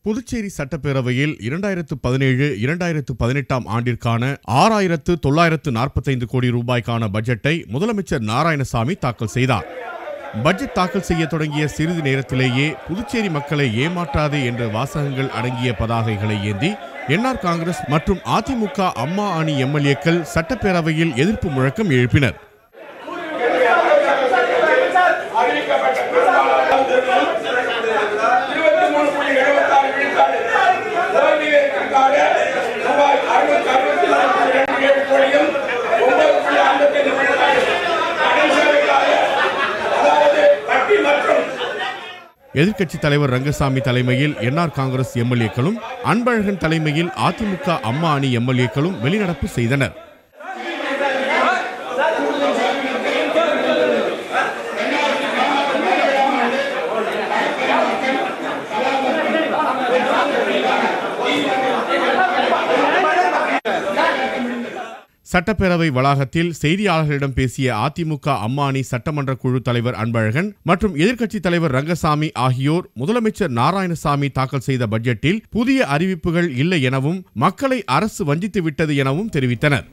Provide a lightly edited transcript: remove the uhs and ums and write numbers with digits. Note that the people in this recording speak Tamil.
புதுச்சேரி சட்டப்பேரவையில் 2017-2018 ஆண்டிற்கான 6,945 கோடி ரூபாய்க்கான பட்ஜெட்டை முதலமைச்சர் நாராயணசாமி தாக்கல் செய்தார். பட்ஜெட் தாக்கல் செய்ய தொடங்கிய சிறிது நேரத்திலேயே புதுச்சேரி மக்களை ஏமாற்றாதே என்ற வாசகங்கள் அடங்கிய பதாகைகளை ஏந்தி என்ஆர் காங்கிரஸ் மற்றும் அதிமுக அம்மா அணி எம்எல்ஏக்கள் சட்டப்பேரவையில் எதிர்ப்பு முழக்கம் எழுப்பினர். எதிர்க்கட்சி தலைவர் ரங்கசாமி தலைமையில் என்ஆர் காங்கிரஸ் எம்எல்ஏக்களும் அன்பழகன் தலைமையில் அதிமுக அம்மா அணி எம்எல்ஏக்களும் வெளிநடப்பு செய்தனர். சட்டப்பேரவை வளாகத்தில் செய்தியாளர்களிடம் பேசிய அதிமுக அம்மா அணி சட்டமன்ற குழு தலைவர் அன்பழகன் மற்றும் எதிர்க்கட்சி தலைவர் ரங்கசாமி ஆகியோர் முதலமைச்சர் நாராயணசாமி தாக்கல் செய்த பட்ஜெட்டில் புதிய அறிவிப்புகள் இல்லை எனவும் மக்களை அரசு வஞ்சித்து விட்டது எனவும் தெரிவித்தனர்.